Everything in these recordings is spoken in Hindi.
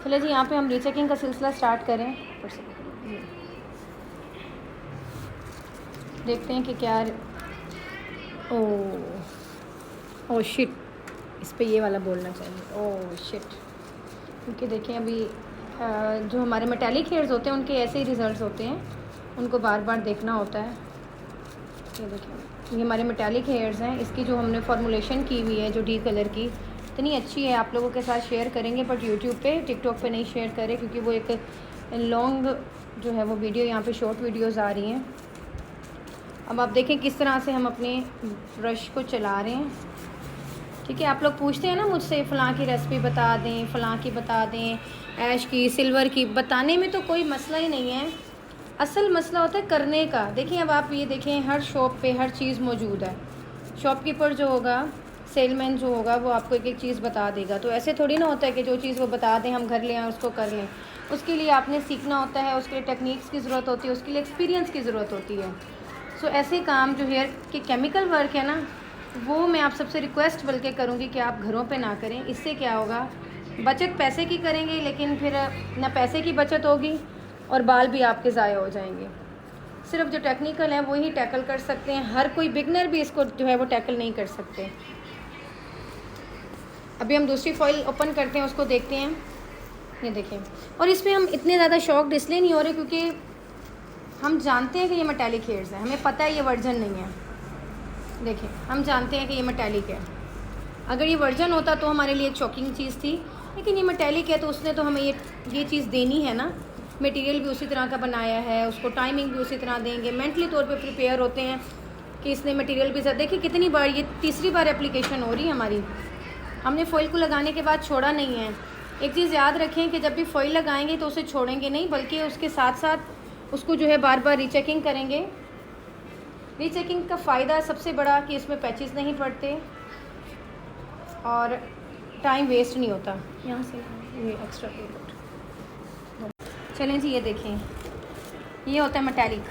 चलिए जी, यहाँ पे हम रीचेकिंग का सिलसिला स्टार्ट करें। देखते हैं कि क्या ओ शिट, इस पे ये वाला बोलना चाहिए। ओ शिट, क्योंकि देखें अभी जो हमारे मेटालिक हेयर्स होते हैं उनके ऐसे ही रिज़ल्ट्स होते हैं, उनको बार बार देखना होता है। ये देखें, ये हमारे मेटालिक हेयर्स हैं। इसकी जो हमने फॉर्मुलेशन की हुई है, जो डी कलर की, इतनी अच्छी है, आप लोगों के साथ शेयर करेंगे, बट यूट्यूब पे, टिकटॉक पे नहीं शेयर करें, क्योंकि वो एक लॉन्ग जो है वो वीडियो, यहाँ पे शॉर्ट वीडियोज़ आ रही हैं। अब आप देखें किस तरह से हम अपने ब्रश को चला रहे हैं। ठीक है, आप लोग पूछते हैं ना मुझसे, फ़लाँ की रेसिपी बता दें, फ़लाँ की बता दें, ऐश की, सिल्वर की। बताने में तो कोई मसला ही नहीं है, असल मसला होता है करने का। देखिए अब आप ये देखें, हर शॉप पे हर चीज़ मौजूद है। शॉपकीपर जो होगा, सेलमैन जो होगा, वो आपको एक एक चीज़ बता देगा। तो ऐसे थोड़ी ना होता है कि जो चीज़ वो बता दें हम घर ले आएँ उसको कर लें। उसके लिए आपने सीखना होता है, उसके लिए टेक्निक्स की ज़रूरत होती है, उसके लिए एक्सपीरियंस की ज़रूरत होती है। सो ऐसे काम जो हेयर के केमिकल वर्क है ना, वो मैं आप सबसे रिक्वेस्ट बल्कि करूँगी कि आप घरों पे ना करें। इससे क्या होगा, बचत पैसे की करेंगे, लेकिन फिर ना पैसे की बचत होगी और बाल भी आपके ज़ाया हो जाएंगे। सिर्फ जो टेक्निकल है वही टैकल कर सकते हैं, हर कोई बिगनर भी इसको जो है वो टैकल नहीं कर सकते। अभी हम दूसरी फॉइल ओपन करते हैं, उसको देखते हैं। ये देखें, और इसमें हम इतने ज़्यादा शॉक्ड इसलिए नहीं हो रहे क्योंकि हम जानते हैं कि ये मेटालिक हेयर्स है, हमें पता है ये वर्जन नहीं है। देखें, हम जानते हैं कि ये मेटालिक है। अगर ये वर्जन होता तो हमारे लिए एक शॉकिंग चीज़ थी, लेकिन ये मेटालिक है तो उसने तो हमें ये चीज़ देनी है ना। मटेरियल भी उसी तरह का बनाया है, उसको टाइमिंग भी उसी तरह देंगे, मेंटली तौर पे प्रिपेयर होते हैं कि इसने मटेरियल भी ज़्यादा। देखिए कितनी बार, ये तीसरी बार एप्लीकेशन हो रही है हमारी। हमने फॉइल को लगाने के बाद छोड़ा नहीं है। एक चीज़ याद रखें कि जब भी फॉइल लगाएंगे तो उसे छोड़ेंगे नहीं, बल्कि उसके साथ साथ उसको जो है बार बार रीचेकिंग करेंगे। रीचेकिंग का फ़ायदा सबसे बड़ा कि इसमें पैचेस नहीं पड़ते और टाइम वेस्ट नहीं होता। यहाँ से ये एक्स्ट्रा पेमेंट। चलें जी, ये देखें, ये होता है मेटालिक।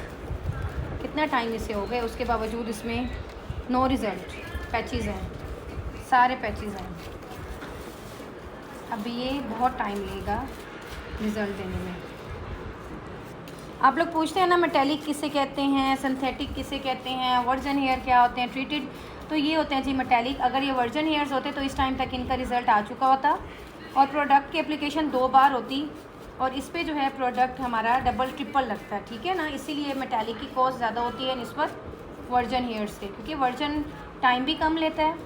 कितना टाइम इसे हो गए, उसके बावजूद इसमें नो रिज़ल्ट। पैचेस हैं, सारे पैचेस हैं। अब ये बहुत टाइम लेगा रिज़ल्ट देने में। आप लोग पूछते हैं ना मेटालिक किसे कहते हैं, सिंथेटिक किसे कहते हैं, वर्जन हेयर क्या होते हैं, ट्रीटेड। तो ये होते हैं जी मेटालिक। अगर ये वर्जन हेयर्स होते तो इस टाइम तक इनका रिज़ल्ट आ चुका होता और प्रोडक्ट की एप्लीकेशन 2 बार होती, और इस पे जो है प्रोडक्ट हमारा डबल ट्रिपल लगता है। ठीक है ना, इसीलिए मेटालिक की कॉस्ट ज़्यादा होती है निस्बत वर्जन हेयर से, क्योंकि वर्जन टाइम भी कम लेता है,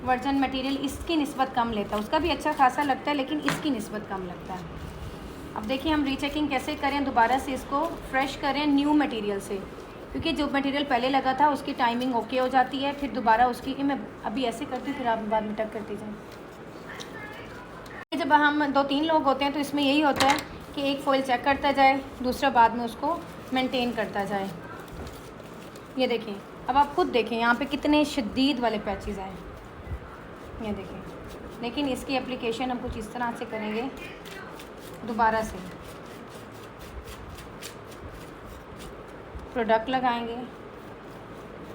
वर्जन मटेरियल इसकी निस्बत कम लेता है। उसका भी अच्छा खासा लगता है, लेकिन इसकी निस्बत कम लगता है। अब देखिए हम रीचेकिंग कैसे करें, दोबारा से इसको फ्रेश करें न्यू मटेरियल से, क्योंकि जो मटेरियल पहले लगा था उसकी टाइमिंग ओके हो जाती है। फिर दोबारा उसकी, मैं अभी ऐसे करती हूँ, फिर आप बाद में टक करती जाएँ। जब हम 2-3 लोग होते हैं तो इसमें यही होता है कि एक फॉइल चेक करता जाए, दूसरा बाद में उसको मेंटेन करता जाए। ये देखें, अब आप खुद देखें यहाँ पे कितने शदीद वाले पैचेस हैं। ये देखें, लेकिन इसकी एप्लीकेशन हम कुछ इस तरह से करेंगे। दोबारा से प्रोडक्ट लगाएंगे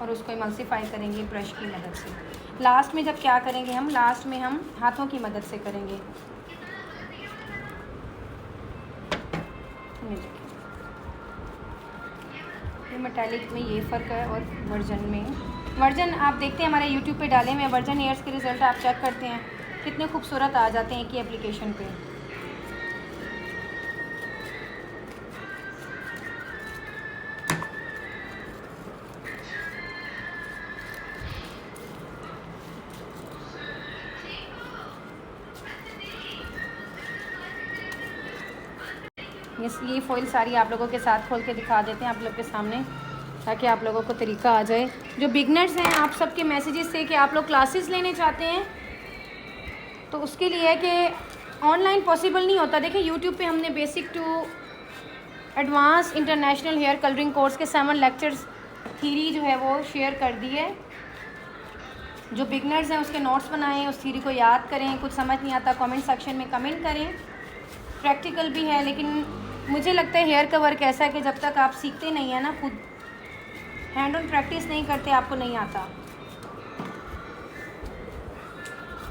और उसको इमल्सिफाई करेंगे ब्रश की मदद से। लास्ट में जब क्या करेंगे, हम लास्ट में हम हाथों की मदद से करेंगे। ये मेटालिक में ये फ़र्क है और वर्जन में। वर्जन आप देखते हैं हमारे यूट्यूब पे डाले हुए वर्जन हेयर्स के रिज़ल्ट आप चेक करते हैं, कितने खूबसूरत आ जाते हैं एक ही एप्लीकेशन पे। ये फॉइल सारी आप लोगों के साथ खोल के दिखा देते हैं आप लोग के सामने, ताकि आप लोगों को तरीका आ जाए। जो बिगनर्स हैं, आप सबके मैसेजेस से कि आप लोग क्लासेस लेने चाहते हैं, तो उसके लिए है कि ऑनलाइन पॉसिबल नहीं होता। देखिए यूट्यूब पे हमने basic to advance international hair colouring course के 7 लेक्चर्स थीरी जो है वो शेयर कर दी है। जो बिगनर्स हैं उसके नोट्स बनाएं, उस थीरी को याद करें। कुछ समझ नहीं आता कमेंट सेक्शन में कमेंट करें। प्रैक्टिकल भी है, लेकिन मुझे लगता है हेयर का वर्क ऐसा है कि जब तक आप सीखते नहीं हैं ना, खुद हैंड ऑन प्रैक्टिस नहीं करते, आपको नहीं आता।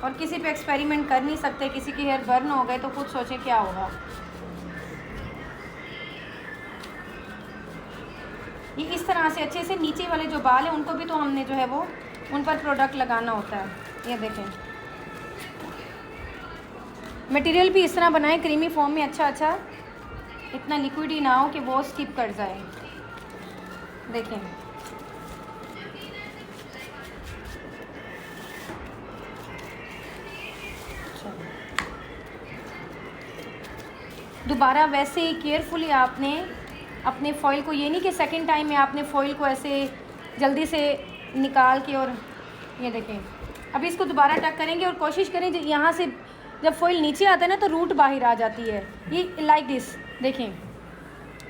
और किसी पे एक्सपेरिमेंट कर नहीं सकते, किसी के हेयर बर्न हो गए तो खुद सोचें क्या होगा। ये इस तरह से अच्छे से नीचे वाले जो बाल हैं उनको भी तो हमने जो है वो उन पर प्रोडक्ट लगाना होता है। ये देखें, मटेरियल भी इस तरह बनाएं क्रीमी फॉर्म में, अच्छा इतना लिक्विड ही ना हो कि वो स्किप कर जाए। देखें, दोबारा वैसे ही केयरफुली आपने अपने फॉइल को, ये नहीं कि सेकंड टाइम में आपने फॉइल को ऐसे जल्दी से निकाल के, और ये देखें अभी इसको दोबारा टक करेंगे और कोशिश करें यहाँ से जब फॉइल नीचे आता है ना तो रूट बाहर आ जाती है। ये लाइक दिस, देखें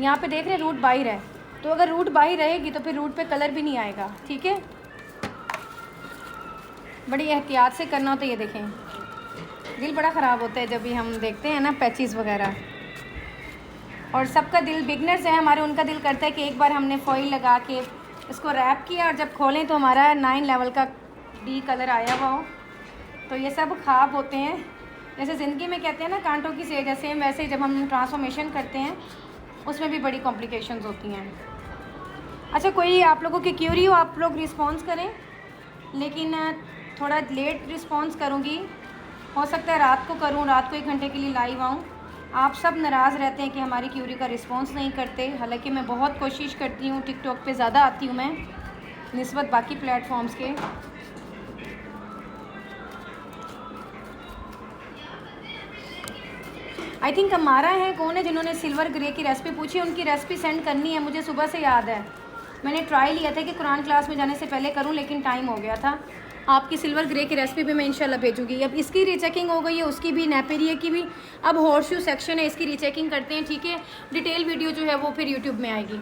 यहाँ पे देख रहे हैं रूट बाहर है, तो अगर रूट बाहर रहेगी तो फिर रूट पे कलर भी नहीं आएगा। ठीक है, बड़ी एहतियात से करना होता है। ये देखें, दिल बड़ा ख़राब होता है जब भी हम देखते हैं ना पैचेस वगैरह, और सबका दिल, बिगनर्स है हमारे, उनका दिल करता है कि एक बार हमने फॉइल लगा के इसको रैप किया और जब खोलें तो हमारा 9 लेवल का डी कलर आया हुआ हो। तो ये सब ख्वाब होते हैं। जैसे ज़िंदगी में कहते हैं ना कांटों की सेज, जैसे वैसे जब हम ट्रांसफॉर्मेशन करते हैं उसमें भी बड़ी कॉम्प्लिकेशंस होती हैं। अच्छा, कोई आप लोगों की क्यूरी हो आप लोग रिस्पॉन्स करें, लेकिन थोड़ा लेट रिस्पॉन्स करूँगी, हो सकता है रात को करूँ, रात को 1 घंटे के लिए लाइव आऊँ। आप सब नाराज़ रहते हैं कि हमारी क्यूरी का रिस्पॉन्स नहीं करते, हालांकि मैं बहुत कोशिश करती हूँ। टिकटॉक पे ज़्यादा आती हूँ मैं निस्बत बाकी प्लेटफॉर्म्स के। आई थिंक हमारा है, कौन है जिन्होंने सिल्वर ग्रे की रेसिपी पूछी, उनकी रेसिपी सेंड करनी है मुझे। सुबह से याद है, मैंने ट्राई लिया था कि कुरान क्लास में जाने से पहले करूं, लेकिन टाइम हो गया था। आपकी सिल्वर ग्रे की रेसिपी भी मैं इंशाल्लाह भेजूंगी। अब इसकी रीचेकिंग हो गई है, उसकी भी, नेपेरिया की भी। अब हॉर्स शू सेक्शन है, इसकी रीचेकिंग करते हैं। ठीक है, डिटेल वीडियो जो है वो फिर यूट्यूब में आएगी।